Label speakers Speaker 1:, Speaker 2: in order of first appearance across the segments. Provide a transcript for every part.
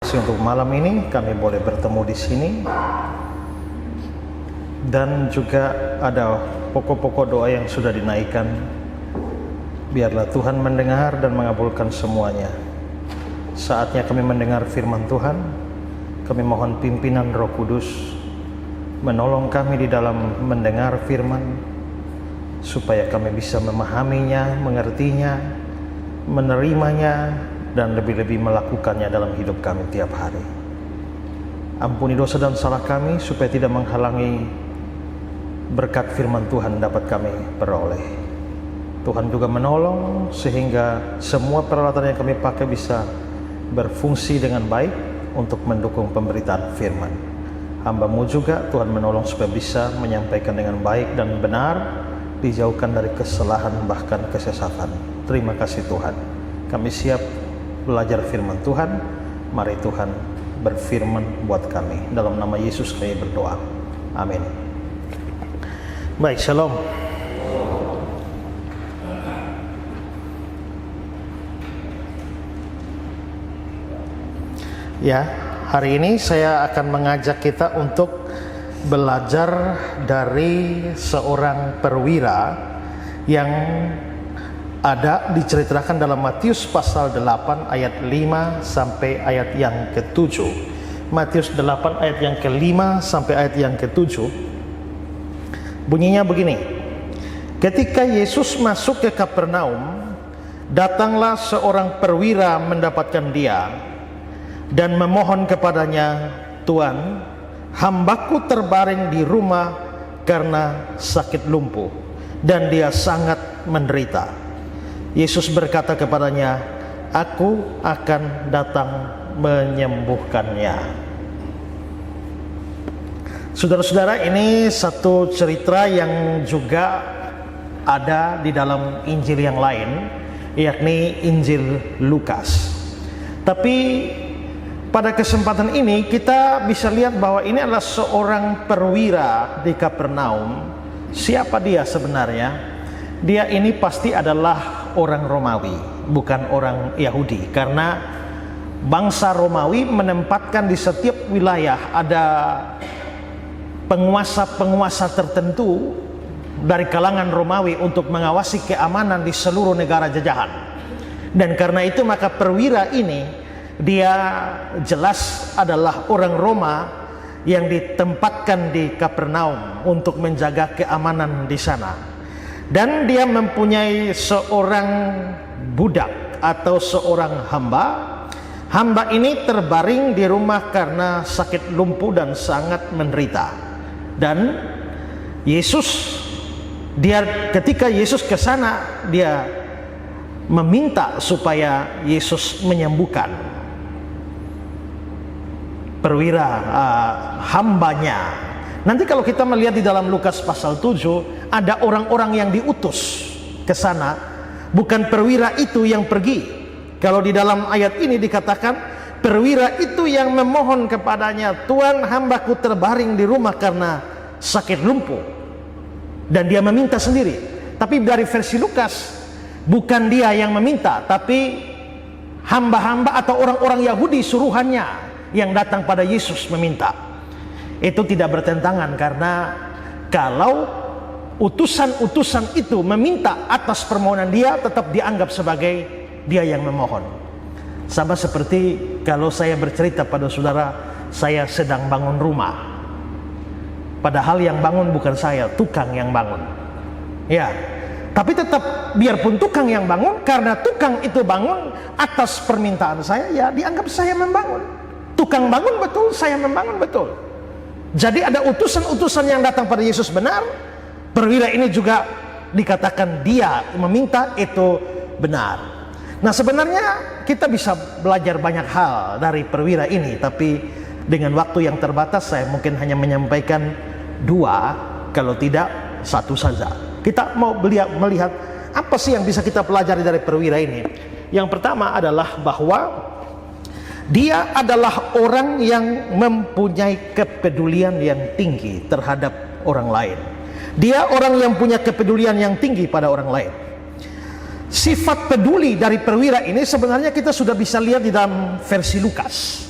Speaker 1: kasih untuk malam ini kami boleh bertemu di sini, dan juga ada pokok-pokok doa yang sudah dinaikkan. Biarlah Tuhan mendengar dan mengabulkan semuanya. Saatnya kami mendengar firman Tuhan. Kami mohon pimpinan Roh Kudus menolong kami di dalam mendengar firman, supaya kami bisa memahaminya, mengertinya, menerimanya, dan lebih-lebih melakukannya dalam hidup kami tiap hari. Ampuni dosa dan salah kami, supaya tidak menghalangi berkat firman Tuhan dapat kami peroleh. Tuhan juga menolong sehingga semua peralatan yang kami pakai bisa berfungsi dengan baik untuk mendukung pemberitaan firman. Hamba-Mu juga Tuhan menolong supaya bisa menyampaikan dengan baik dan benar, dijauhkan dari kesalahan bahkan kesesatan. Terima kasih Tuhan. Kami siap belajar firman Tuhan. Mari Tuhan berfirman buat kami. Dalam nama Yesus kami berdoa. Amin. Baik, shalom. Ya, hari ini saya akan mengajak kita untuk belajar dari seorang perwira yang ada diceritakan dalam Matius pasal 8 ayat 5 sampai ayat yang ke-7. Matius 8 ayat yang ke-5 sampai ayat yang ke-7. Bunyinya begini. Ketika Yesus masuk ke Kapernaum, datanglah seorang perwira mendapatkan dia dan memohon kepadanya, "Tuan, hambaku terbaring di rumah karena sakit lumpuh, dan dia sangat menderita." Yesus berkata kepadanya, "Aku akan datang menyembuhkannya." Saudara-saudara, ini satu cerita yang juga ada di dalam Injil yang lain, yakni Injil Lukas. Tapi pada kesempatan ini kita bisa lihat bahwa ini adalah seorang perwira di Kapernaum. Siapa dia sebenarnya? Dia ini pasti adalah orang Romawi, bukan orang Yahudi, karena bangsa Romawi menempatkan di setiap wilayah ada penguasa-penguasa tertentu dari kalangan Romawi untuk mengawasi keamanan di seluruh negara jajahan. Dan karena itu maka perwira ini dia jelas adalah orang Roma yang ditempatkan di Kapernaum untuk menjaga keamanan di sana. Dan dia mempunyai seorang budak atau seorang hamba. Hamba ini terbaring di rumah karena sakit lumpuh dan sangat menderita. Dan ketika Yesus ke sana, dia meminta supaya Yesus menyembuhkan perwira hambanya. Nanti kalau kita melihat di dalam Lukas pasal 7, ada orang-orang yang diutus ke sana, bukan perwira itu yang pergi. Kalau di dalam ayat ini dikatakan perwira itu yang memohon kepadanya, "Tuan, hambaku terbaring di rumah karena sakit lumpuh." Dan dia meminta sendiri. Tapi dari versi Lukas, bukan dia yang meminta, tapi hamba-hamba atau orang-orang Yahudi suruhannya yang datang pada Yesus meminta. Itu tidak bertentangan, karena kalau utusan-utusan itu meminta atas permohonan dia, tetap dianggap sebagai dia yang memohon. Sama seperti kalau saya bercerita pada saudara, saya sedang bangun rumah, padahal yang bangun bukan saya, tukang yang bangun. Ya, tapi tetap biarpun tukang yang bangun, karena tukang itu bangun atas permintaan saya, ya dianggap saya membangun. Tukang bangun betul, saya membangun betul. Jadi ada utusan-utusan yang datang pada Yesus benar. Perwira ini juga dikatakan dia meminta itu benar. Nah, sebenarnya kita bisa belajar banyak hal dari perwira ini, tapi dengan waktu yang terbatas saya mungkin hanya menyampaikan 2, kalau tidak 1 saja. Kita mau melihat apa sih yang bisa kita pelajari dari perwira ini. Yang pertama adalah bahwa dia adalah orang yang mempunyai kepedulian yang tinggi terhadap orang lain. Dia orang yang punya kepedulian yang tinggi pada orang lain. Sifat peduli dari perwira ini sebenarnya kita sudah bisa lihat di dalam versi Lukas.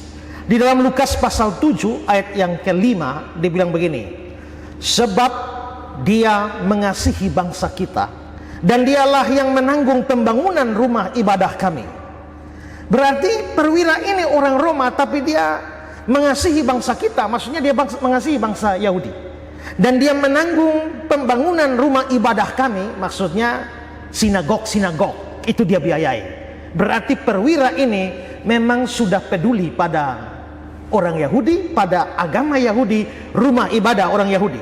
Speaker 1: Di dalam Lukas pasal 7 ayat yang kelima dibilang begini, sebab dia mengasihi bangsa kita dan dialah yang menanggung pembangunan rumah ibadah kami. Berarti perwira ini orang Roma, tapi dia mengasihi bangsa kita, maksudnya dia mengasihi bangsa Yahudi. Dan dia menanggung pembangunan rumah ibadah kami, maksudnya sinagog-sinagog, itu dia biayai. Berarti perwira ini memang sudah peduli pada orang Yahudi, pada agama Yahudi, rumah ibadah orang Yahudi.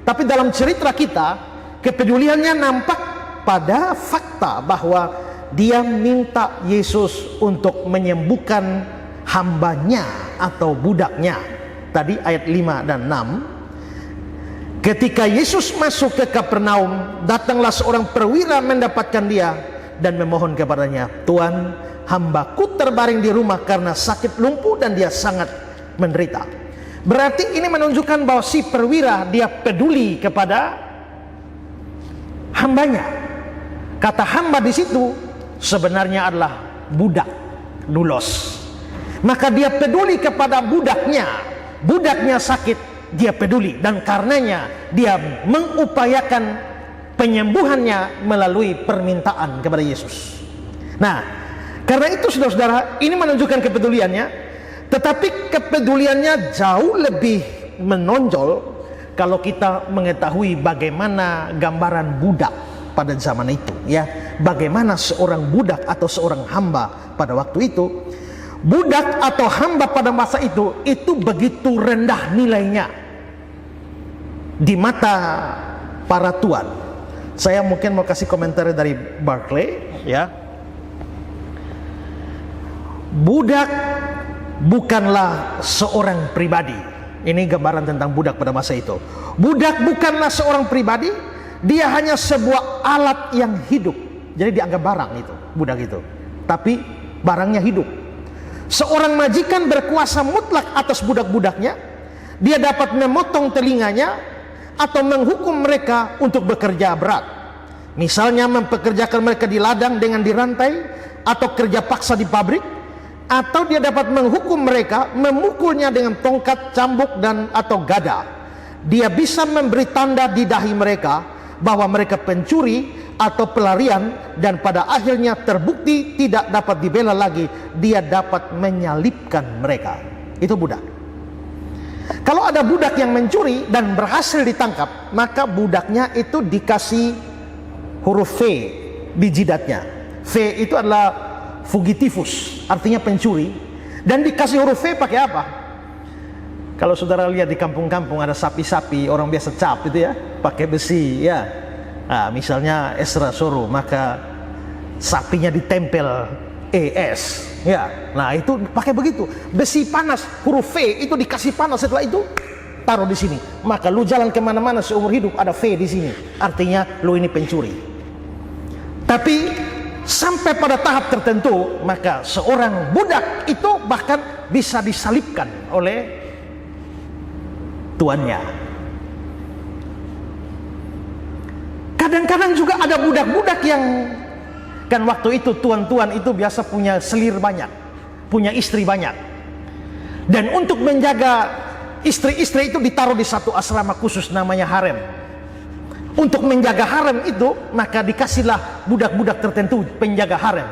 Speaker 1: Tapi dalam cerita kita, kepeduliannya nampak pada fakta bahwa dia minta Yesus untuk menyembuhkan hambanya atau budaknya. Tadi ayat 5 dan 6. Ketika Yesus masuk ke Kapernaum, datanglah seorang perwira mendapatkan dia dan memohon kepadanya, Tuhan, hambaku terbaring di rumah karena sakit lumpuh dan dia sangat menderita. Berarti ini menunjukkan bahwa si perwira dia peduli kepada hambanya. Kata hamba di situ sebenarnya adalah budak, doulos. Maka dia peduli kepada budaknya. Budaknya sakit, dia peduli, dan karenanya dia mengupayakan penyembuhannya melalui permintaan kepada Yesus. Nah, karena itu saudara-saudara, ini menunjukkan kepeduliannya. Tetapi kepeduliannya jauh lebih menonjol kalau kita mengetahui bagaimana gambaran budak pada zaman itu, ya. Bagaimana seorang budak atau seorang hamba pada waktu itu. Budak atau hamba pada masa itu begitu rendah nilainya di mata para tuan. Saya mungkin mau kasih komentar dari Barclay, ya. Budak bukanlah seorang pribadi. Ini gambaran tentang budak pada masa itu. Budak bukanlah seorang pribadi, dia hanya sebuah alat yang hidup. Jadi dianggap barang itu, budak itu. Tapi barangnya hidup. Seorang majikan berkuasa mutlak atas budak-budaknya. Dia dapat memotong telinganya atau menghukum mereka untuk bekerja berat. Misalnya mempekerjakan mereka di ladang dengan dirantai, atau kerja paksa di pabrik. Atau dia dapat menghukum mereka, memukulnya dengan tongkat, cambuk, dan atau gada. Dia bisa memberi tanda di dahi mereka bahwa mereka pencuri atau pelarian, dan pada akhirnya terbukti tidak dapat dibela lagi, dia dapat menyalibkan mereka. Itu budak. Kalau ada budak yang mencuri dan berhasil ditangkap, maka budaknya itu dikasih huruf V di jidatnya. V itu adalah fugitivus, artinya pencuri. Dan dikasih huruf V pakai apa? Kalau saudara lihat di kampung-kampung ada sapi-sapi, orang biasa cap itu ya, pakai besi, ya. Nah, misalnya Esra Soro, maka sapinya ditempel ES, ya. Nah, itu pakai begitu, besi panas, huruf V itu dikasih panas, setelah itu taruh di sini. Maka lu jalan kemana-mana seumur hidup ada V di sini, artinya lu ini pencuri. Tapi sampai pada tahap tertentu, maka seorang budak itu bahkan bisa disalibkan oleh tuannya. Kadang-kadang juga ada budak-budak yang, kan waktu itu tuan-tuan itu biasa punya selir banyak, punya istri banyak. Dan untuk menjaga istri-istri itu ditaruh di satu asrama khusus namanya harem. Untuk menjaga harem itu, maka dikasihlah budak-budak tertentu penjaga harem.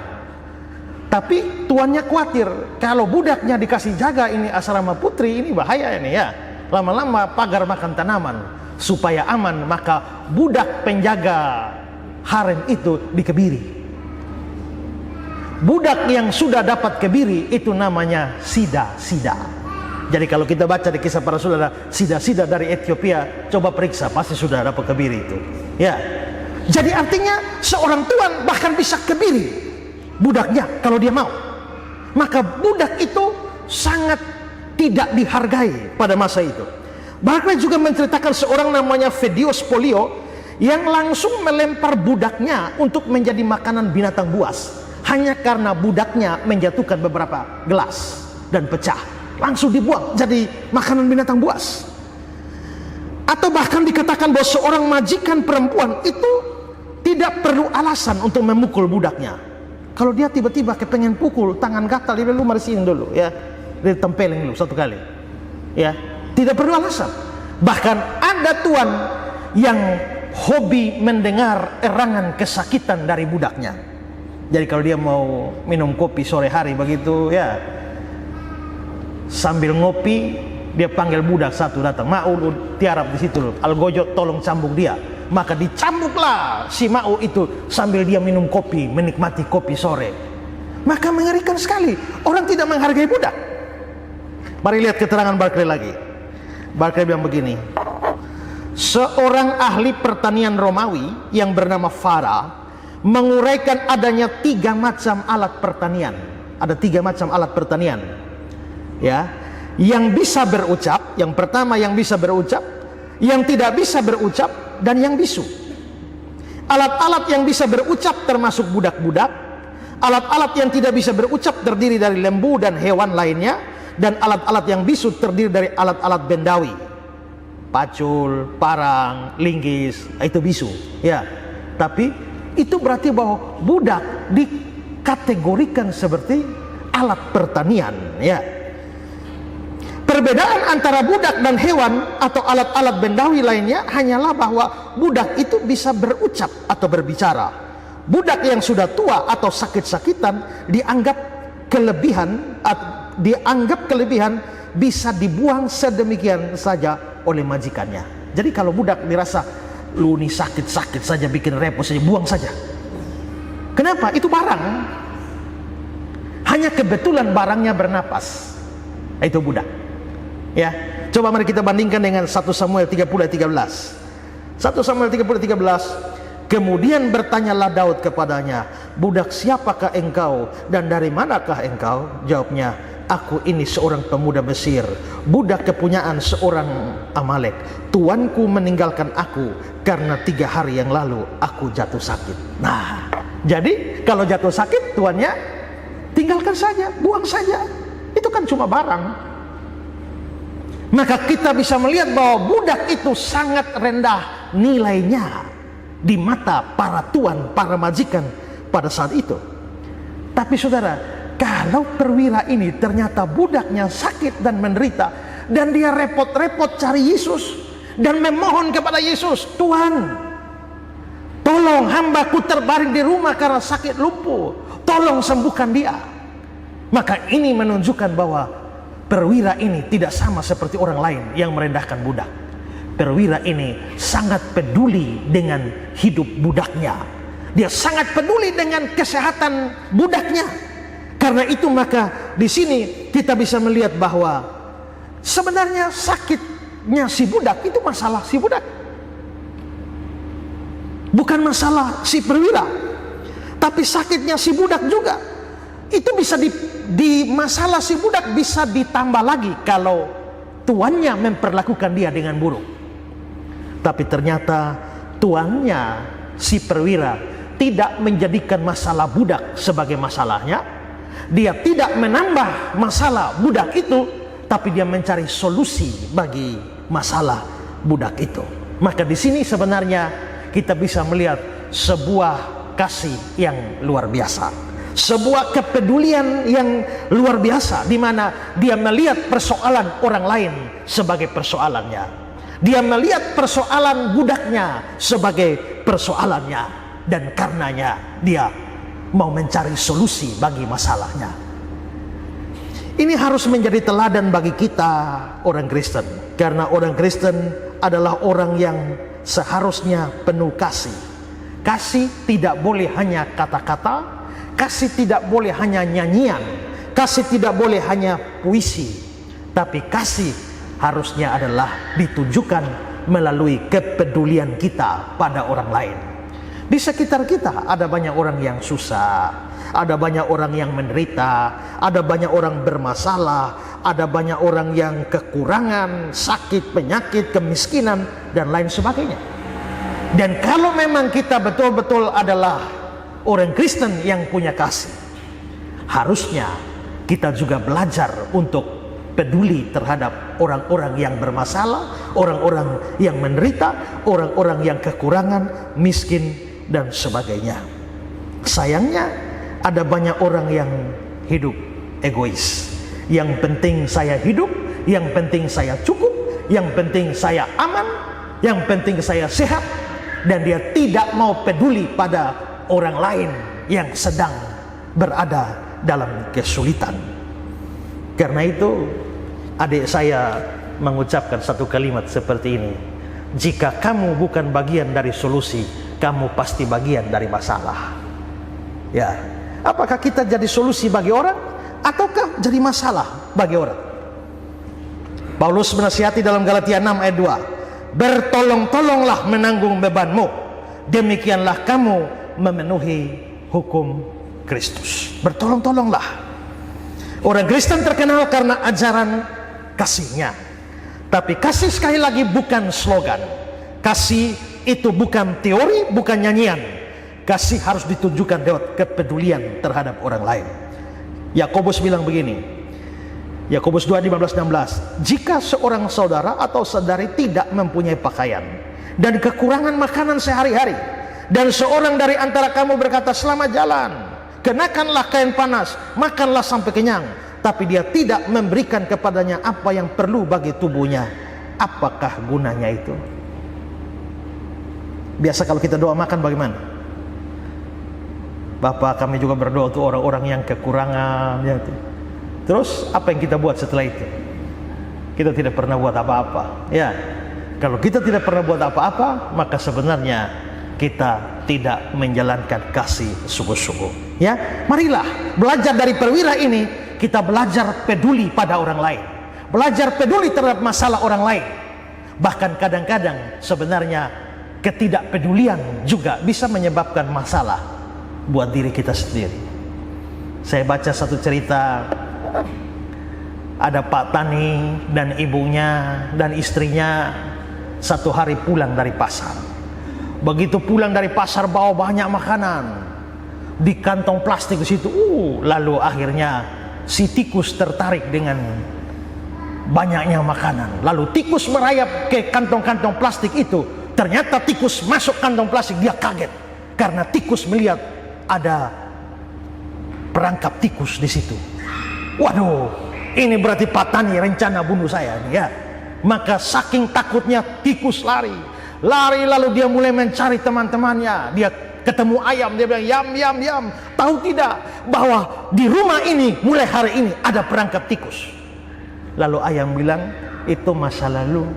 Speaker 1: Tapi tuannya khawatir, kalau budaknya dikasih jaga ini asrama putri, ini bahaya ini ya. Lama-lama pagar makan tanaman. Supaya aman, maka budak penjaga harem itu dikebiri. Budak yang sudah dapat kebiri itu namanya sida-sida. Jadi kalau kita baca di kisah para saudara, sida-sida dari Ethiopia, coba periksa, pasti sudah dapat kebiri itu. Ya. Jadi artinya seorang tuan bahkan bisa kebiri budaknya kalau dia mau. Maka budak itu sangat tidak dihargai pada masa itu. Barclay juga menceritakan seorang namanya Fedius Polio yang langsung melempar budaknya untuk menjadi makanan binatang buas, hanya karena budaknya menjatuhkan beberapa gelas dan pecah, langsung dibuang jadi makanan binatang buas. Atau bahkan dikatakan bahwa seorang majikan perempuan itu tidak perlu alasan untuk memukul budaknya. Kalau dia tiba-tiba kepengen pukul, tangan gatal, dia lu marisiin dulu ya. ditempelin dulu satu kali. Ya, tidak perlu alasan. Bahkan ada tuan yang hobi mendengar erangan kesakitan dari budaknya. Jadi kalau dia mau minum kopi sore hari begitu ya, sambil ngopi dia panggil budak satu datang, "Mau tiarap di situ, Algojo tolong cambuk dia." Maka dicambuklah si Mau itu sambil dia minum kopi, menikmati kopi sore. Maka mengerikan sekali, orang tidak menghargai budak. Mari lihat keterangan Barclay lagi. Barclay bilang begini, seorang ahli pertanian Romawi yang bernama Farah menguraikan adanya 3 macam alat pertanian. Ada 3 macam alat pertanian, ya, yang bisa berucap. Yang pertama yang bisa berucap, yang tidak bisa berucap, dan yang bisu. Alat-alat yang bisa berucap termasuk budak-budak. Alat-alat yang tidak bisa berucap terdiri dari lembu dan hewan lainnya. Dan alat-alat yang bisu terdiri dari alat-alat bendawi, pacul, parang, linggis, itu bisu, ya. Tapi itu berarti bahwa budak dikategorikan seperti alat pertanian, ya. Perbedaan antara budak dan hewan atau alat-alat bendawi lainnya hanyalah bahwa budak itu bisa berucap atau berbicara. Budak yang sudah tua atau sakit-sakitan dianggap kelebihan bisa dibuang sedemikian saja oleh majikannya. Jadi kalau budak dirasa, "Lu nih sakit-sakit saja, bikin repot saja, buang saja." Kenapa? Itu barang. Hanya kebetulan barangnya bernapas. Itu budak. Ya, coba mari kita bandingkan dengan 1 Samuel 30 ayat 13. 1 Samuel 30 ayat 13. Kemudian bertanyalah Daud kepadanya, "Budak siapakah engkau dan dari manakah engkau?" Jawabnya, "Aku ini seorang pemuda Mesir, budak kepunyaan seorang Amalek. Tuanku meninggalkan aku karena 3 hari yang lalu aku jatuh sakit." Nah, jadi kalau jatuh sakit tuannya tinggalkan saja, buang saja. Itu kan cuma barang. Maka kita bisa melihat bahwa budak itu sangat rendah nilainya di mata para tuan, para majikan pada saat itu. Tapi saudara, kalau perwira ini ternyata budaknya sakit dan menderita, dan dia repot-repot cari Yesus dan memohon kepada Yesus, "Tuhan, tolong hambaku terbaring di rumah karena sakit lumpuh, tolong sembuhkan dia." Maka ini menunjukkan bahwa perwira ini tidak sama seperti orang lain yang merendahkan budak. Perwira ini sangat peduli dengan hidup budaknya. Dia sangat peduli dengan kesehatan budaknya. Karena itu maka di sini kita bisa melihat bahwa sebenarnya sakitnya si budak itu masalah si budak, bukan masalah si perwira. Tapi sakitnya si budak juga itu bisa di masalah si budak bisa ditambah lagi kalau tuannya memperlakukan dia dengan buruk. Tapi ternyata tuannya si perwira tidak menjadikan masalah budak sebagai masalahnya. Dia tidak menambah masalah budak itu, tapi dia mencari solusi bagi masalah budak itu. Maka di sini sebenarnya kita bisa melihat sebuah kasih yang luar biasa. Sebuah kepedulian yang luar biasa, di mana dia melihat persoalan orang lain sebagai persoalannya. Dia melihat persoalan budaknya sebagai persoalannya, dan karenanya dia mau mencari solusi bagi masalahnya. Ini harus menjadi teladan bagi kita orang Kristen, karena orang Kristen adalah orang yang seharusnya penuh kasih. Kasih tidak boleh hanya kata-kata, kasih tidak boleh hanya nyanyian, kasih tidak boleh hanya puisi, tapi kasih harusnya adalah ditunjukkan melalui kepedulian kita pada orang lain. Di sekitar kita ada banyak orang yang susah, ada banyak orang yang menderita, ada banyak orang bermasalah, ada banyak orang yang kekurangan, sakit, penyakit, kemiskinan, dan lain sebagainya. Dan kalau memang kita betul-betul adalah orang Kristen yang punya kasih, harusnya kita juga belajar untuk peduli terhadap orang-orang yang bermasalah, orang-orang yang menderita, orang-orang yang kekurangan, miskin, dan sebagainya. Sayangnya ada banyak orang yang hidup egois, Yang penting saya hidup, yang penting saya cukup, yang penting saya aman, yang penting saya sehat. Dan dia tidak mau peduli pada orang lain yang sedang berada dalam kesulitan. Karena itu adik saya mengucapkan satu kalimat seperti ini: jika kamu bukan bagian dari solusi, kamu pasti bagian dari masalah. Ya, apakah kita jadi solusi bagi orang ataukah jadi masalah bagi orang? Paulus menasihati dalam Galatia 6 ayat 2, bertolong-tolonglah menanggung bebanmu, demikianlah kamu memenuhi hukum Kristus. Bertolong-tolonglah. Orang Kristen terkenal karena ajaran kasihnya. Tapi kasih sekali lagi bukan slogan. Kasih itu bukan teori, bukan nyanyian. Kasih harus ditunjukkan lewat kepedulian terhadap orang lain. Yakobus bilang begini, Yakobus 2:15-16, jika seorang saudara atau saudari tidak mempunyai pakaian dan kekurangan makanan sehari-hari, dan seorang dari antara kamu berkata, selamat jalan, kenakanlah kain panas, makanlah sampai kenyang, tapi dia tidak memberikan kepadanya apa yang perlu bagi tubuhnya, apakah gunanya itu? Biasa kalau kita doa makan bagaimana? Bapak, kami juga berdoa untuk orang-orang yang kekurangan, ya. Terus apa yang kita buat setelah itu? Kita tidak pernah buat apa-apa. Ya, kalau kita tidak pernah buat apa-apa, maka sebenarnya kita tidak menjalankan kasih sungguh-sungguh. Ya, marilah belajar dari perwira ini. Kita belajar peduli pada orang lain, belajar peduli terhadap masalah orang lain. Bahkan kadang-kadang sebenarnya ketidakpedulian juga bisa menyebabkan masalah buat diri kita sendiri. Saya baca satu cerita, ada Pak Tani dan ibunya dan istrinya satu hari pulang dari pasar. Begitu pulang dari pasar bawa banyak makanan di kantong plastik di situ. Lalu akhirnya si tikus tertarik dengan banyaknya makanan. Lalu tikus merayap ke kantong-kantong plastik itu. Ternyata tikus masuk kantong plastik, dia kaget karena tikus melihat ada perangkap tikus di situ. Waduh, ini berarti Pak Tani rencana bunuh saya nih, ya. Maka saking takutnya tikus lari lalu dia mulai mencari teman-temannya. Dia ketemu ayam, dia bilang, yam yam yam, tahu tidak bahwa di rumah ini mulai hari ini ada perangkap tikus? Lalu ayam bilang, itu masa lalu,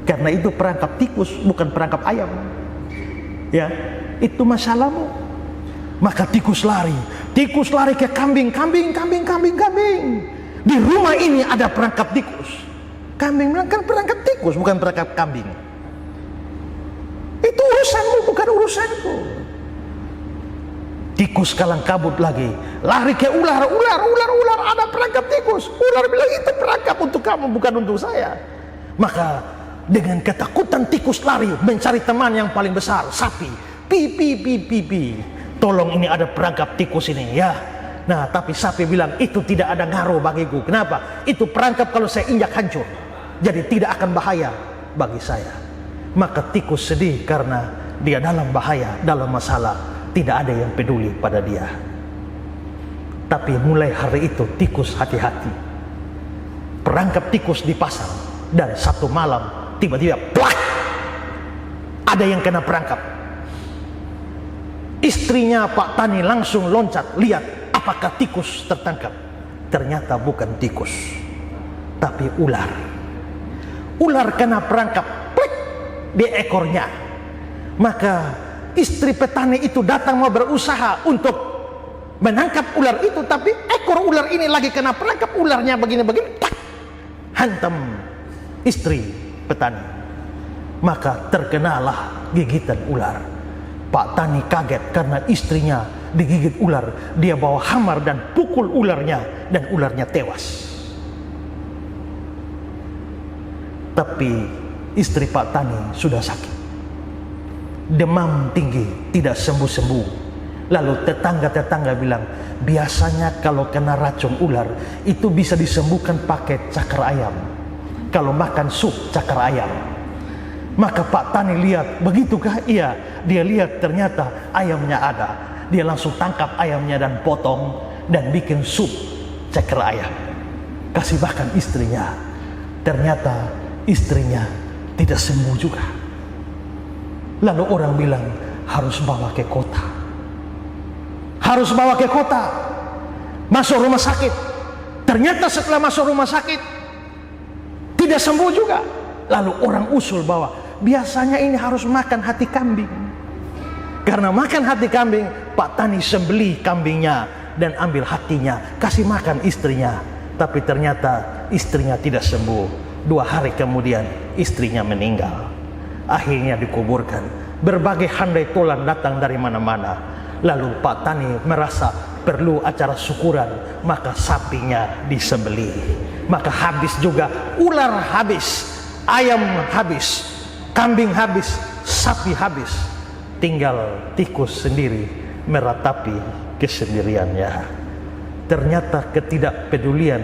Speaker 1: karena itu perangkap tikus bukan perangkap ayam, ya, itu masalahmu. Maka tikus lari ke kambing. Di rumah ini ada perangkap tikus. Kambing bilang, kan perangkap tikus bukan perangkap kambing. Itu urusanmu bukan urusanku. Tikus kalang kabut lagi, lari ke ular, ada perangkap tikus. Ular bilang, itu perangkap untuk kamu bukan untuk saya. Maka dengan ketakutan tikus lari mencari teman yang paling besar, sapi. Pi. Tolong, ini ada perangkap tikus ini, ya. Nah, tapi sapi bilang, itu tidak ada ngaruh bagiku. Kenapa? Itu perangkap kalau saya injak hancur, jadi tidak akan bahaya bagi saya. Maka tikus sedih karena dia dalam bahaya, dalam masalah, tidak ada yang peduli pada dia. Tapi mulai hari itu tikus hati-hati. Perangkap tikus di pasar, dan satu malam tiba-tiba plak, ada yang kena perangkap. Istrinya Pak Tani langsung loncat, lihat apakah tikus tertangkap. Ternyata bukan tikus, tapi ular. Ular kena perangkap, plek, di ekornya. Maka istri petani itu datang mau berusaha untuk menangkap ular itu, tapi ekor ular ini lagi kena perangkap. Ularnya begini-begini, plak, hantam istri petani. Maka terkenalah gigitan ular. Pak Tani kaget karena istrinya digigit ular. Dia bawa hamar dan pukul ularnya, dan ularnya tewas. Tapi istri Pak Tani sudah sakit, demam tinggi, tidak sembuh-sembuh. Lalu tetangga-tetangga bilang, biasanya kalau kena racun ular itu bisa disembuhkan pakai cakar ayam, kalau makan sup cakar ayam. Maka Pak Tani lihat, begitukah? Iya, dia lihat ternyata ayamnya ada. Dia langsung tangkap ayamnya dan potong dan bikin sup ceker ayam. kasih makan istrinya. Ternyata istrinya tidak sembuh juga. Lalu orang bilang harus bawa ke kota. Harus bawa ke kota. Masuk rumah sakit. Ternyata setelah masuk rumah sakit tidak sembuh juga. Lalu orang usul bahwa biasanya ini harus makan hati kambing. Karena makan hati kambing, Pak Tani sembelih kambingnya dan ambil hatinya, kasih makan istrinya. Tapi ternyata istrinya tidak sembuh. 2 hari kemudian istrinya meninggal. Akhirnya dikuburkan. Berbagai handai tolan datang dari mana-mana. Lalu Pak Tani merasa perlu acara syukuran, maka sapinya disembelih. Maka habis juga, ular habis, ayam habis, kambing habis, sapi habis. Tinggal tikus sendiri meratapi kesendiriannya. Ternyata ketidakpedulian,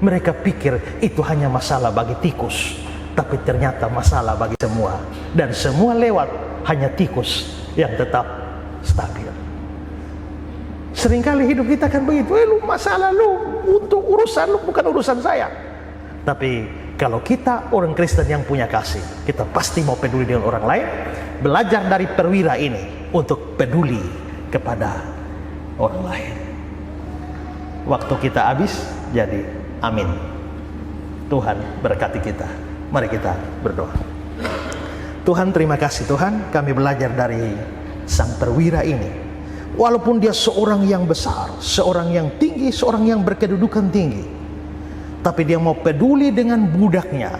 Speaker 1: mereka pikir itu hanya masalah bagi tikus, tapi ternyata masalah bagi semua. Dan semua lewat, hanya tikus yang tetap stabil. Seringkali hidup kita kan begitu, lu masalah lu, untuk urusan lu, bukan urusan saya. Tapi kalau kita orang Kristen yang punya kasih, kita pasti mau peduli dengan orang lain. Belajar dari perwira ini untuk peduli kepada orang lain. Waktu kita habis, jadi amin. Tuhan berkati kita. Mari kita berdoa. Tuhan, terima kasih Tuhan, kami belajar dari sang perwira ini. Walaupun dia seorang yang besar, seorang yang tinggi, seorang yang berkedudukan tinggi, tapi dia mau peduli dengan budaknya.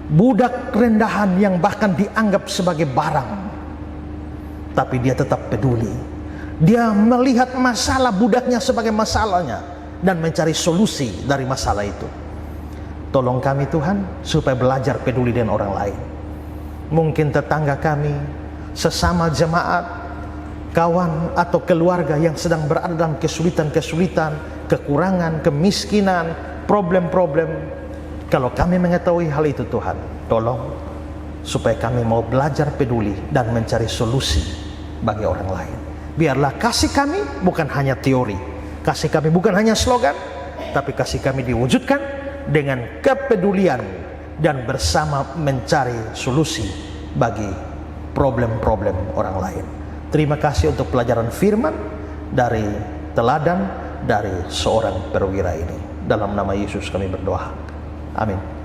Speaker 1: Budak rendahan yang bahkan dianggap sebagai barang, tapi dia tetap peduli. Dia melihat masalah budaknya sebagai masalahnya dan mencari solusi dari masalah itu. Tolong kami Tuhan supaya belajar peduli dengan orang lain. Mungkin tetangga kami, sesama jemaat, kawan atau keluarga yang sedang berada dalam kesulitan-kesulitan, kekurangan, kemiskinan, problem-problem. Kalau kami mengetahui hal itu Tuhan, tolong supaya kami mau belajar peduli dan mencari solusi bagi orang lain. Biarlah kasih kami bukan hanya teori, kasih kami bukan hanya slogan, tapi kasih kami diwujudkan dengan kepedulian dan bersama mencari solusi bagi problem-problem orang lain. Terima kasih untuk pelajaran firman dari teladan dari seorang perwira ini. Dalam nama Yesus kami berdoa. Amin.